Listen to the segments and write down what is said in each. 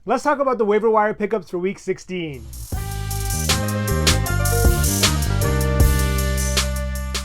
Let's talk about the waiver wire pickups for week 16.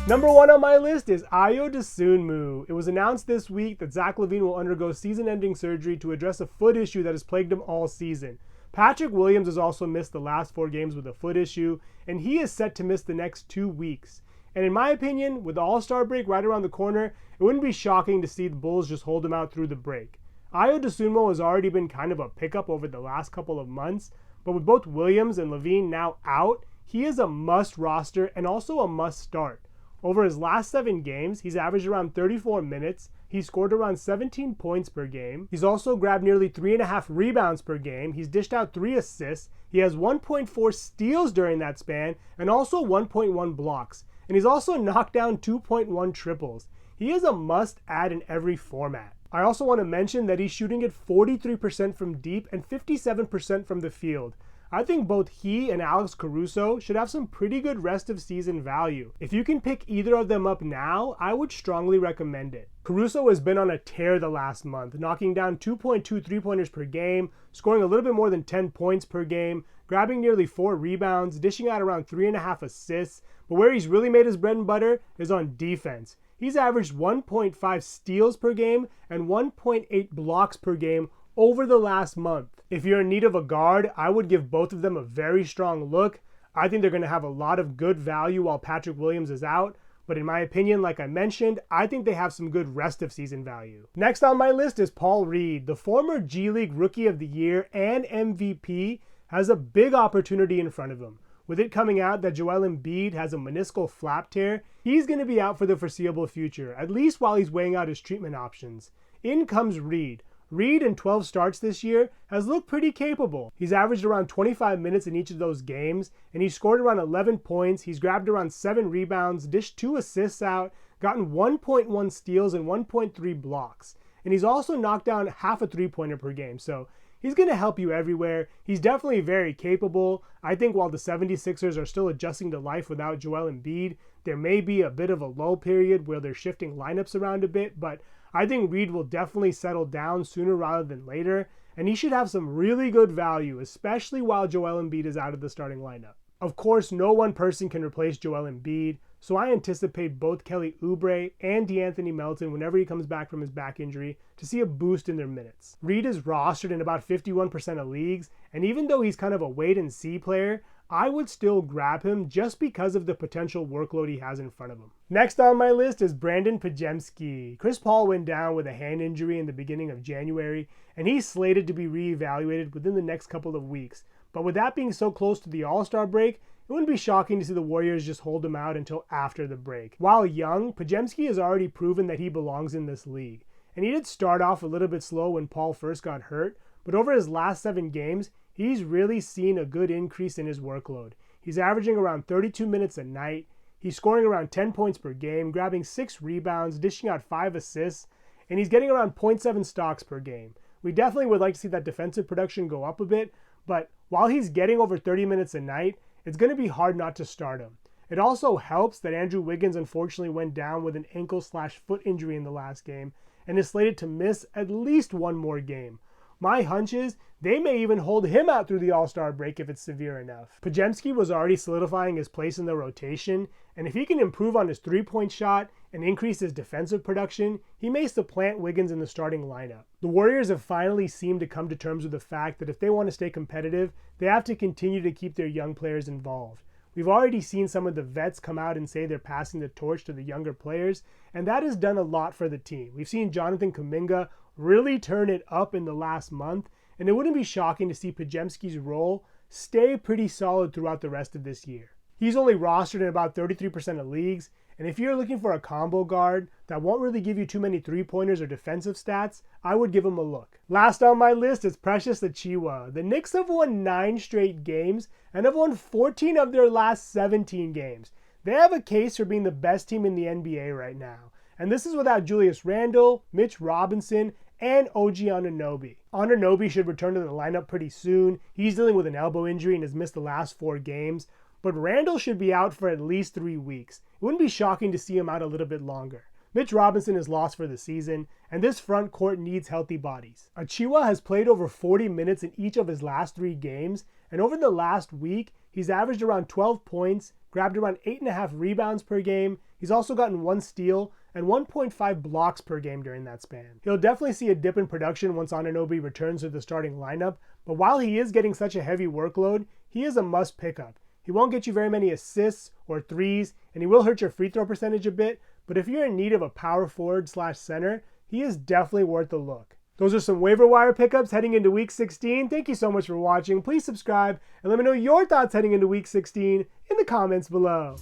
Number 1 on my list is Ayo Dosunmu. It was announced this week that Zach LaVine will undergo season-ending surgery to address a foot issue that has plagued him all season. Patrick Williams has also missed the last 4 games with a foot issue, and he is set to miss the next 2 weeks. And in my opinion, with the All-Star break right around the corner, it wouldn't be shocking to see the Bulls just hold him out through the break. Ayo Dosunmu has already been kind of a pickup over the last couple of months, but with both Williams and LaVine now out, he is a must roster and also a must start. Over his last 7 games, he's averaged around 34 minutes. He's scored around 17 points per game. He's also grabbed nearly 3.5 rebounds per game. He's dished out 3 assists. He has 1.4 steals during that span and also 1.1 blocks. And he's also knocked down 2.1 triples. He is a must-add in every format. I also want to mention that he's shooting at 43% from deep and 57% from the field. I think both he and Alex Caruso should have some pretty good rest of season value. If you can pick either of them up now, I would strongly recommend it. Caruso has been on a tear the last month, knocking down 2.2 3-pointers per game, scoring a little bit more than 10 points per game, grabbing nearly 4 rebounds, dishing out around 3.5 assists, but where he's really made his bread and butter is on defense. He's averaged 1.5 steals per game and 1.8 blocks per game over the last month. If you're in need of a guard, I would give both of them a very strong look. I think they're going to have a lot of good value while Patrick Williams is out, but in my opinion, like I mentioned, I think they have some good rest of season value. Next on my list is Paul Reed. The former G League Rookie of the Year and MVP has a big opportunity in front of him. With it coming out that Joel Embiid has a meniscal flap tear, he's going to be out for the foreseeable future, at least while he's weighing out his treatment options. In comes Reed. Reed, in 12 starts this year, has looked pretty capable. He's averaged around 25 minutes in each of those games, and he's scored around 11 points, he's grabbed around 7 rebounds, dished 2 assists out, gotten 1.1 steals and 1.3 blocks. And he's also knocked down half a 3-pointer per game, so he's going to help you everywhere. He's definitely very capable. I think while the 76ers are still adjusting to life without Joel Embiid, there may be a bit of a lull period where they're shifting lineups around a bit, but I think Reed will definitely settle down sooner rather than later, and he should have some really good value, especially while Joel Embiid is out of the starting lineup. Of course, no one person can replace Joel Embiid, so I anticipate both Kelly Oubre and DeAnthony Melton, whenever he comes back from his back injury, to see a boost in their minutes. Reed is rostered in about 51% of leagues, and even though he's kind of a wait-and-see player, I would still grab him just because of the potential workload he has in front of him. Next on my list is Brandon Podziemski. Chris Paul went down with a hand injury in the beginning of January, and he's slated to be reevaluated within the next couple of weeks. But with that being so close to the All-Star break, it wouldn't be shocking to see the Warriors just hold him out until after the break. While young, Podziemski has already proven that he belongs in this league. And he did start off a little bit slow when Paul first got hurt, but over his last 7 games, he's really seen a good increase in his workload. He's averaging around 32 minutes a night. He's scoring around 10 points per game, grabbing 6 rebounds, dishing out 5 assists, and he's getting around 0.7 stocks per game. We definitely would like to see that defensive production go up a bit, but while he's getting over 30 minutes a night, it's going to be hard not to start him. It also helps that Andrew Wiggins unfortunately went down with an ankle/foot injury in the last game and is slated to miss at least 1 more game. My hunch is they may even hold him out through the All-Star break if it's severe enough. Podziemski was already solidifying his place in the rotation, and if he can improve on his 3-point shot and increase his defensive production, he may supplant Wiggins in the starting lineup. The Warriors have finally seemed to come to terms with the fact that if they want to stay competitive, they have to continue to keep their young players involved. We've already seen some of the vets come out and say they're passing the torch to the younger players, and that has done a lot for the team. We've seen Jonathan Kuminga really turn it up in the last month, and it wouldn't be shocking to see Podziemski's role stay pretty solid throughout the rest of this year. He's only rostered in about 33% of leagues, and if you're looking for a combo guard that won't really give you too many 3-pointers or defensive stats, I would give him a look. Last on my list is Precious Achiuwa. The Knicks have won 9 straight games and have won 14 of their last 17 games. They have a case for being the best team in the NBA right now. And this is without Julius Randle, Mitch Robinson, and OG Anunoby. Anunoby should return to the lineup pretty soon. He's dealing with an elbow injury and has missed the last 4 games. But Randle should be out for at least 3 weeks. It wouldn't be shocking to see him out a little bit longer. Mitch Robinson is lost for the season, and this front court needs healthy bodies. Achiuwa has played over 40 minutes in each of his last 3 games, and over the last week, he's averaged around 12 points, grabbed around 8.5 rebounds per game. He's also gotten 1 steal and 1.5 blocks per game during that span. He'll definitely see a dip in production once Anunoby returns to the starting lineup, but while he is getting such a heavy workload, he is a must pickup. He won't get you very many assists or threes, and he will hurt your free throw percentage a bit, but if you're in need of a power forward / center, he is definitely worth a look. Those are some waiver wire pickups heading into week 16. Thank you so much for watching. Please subscribe and let me know your thoughts heading into week 16 in the comments below.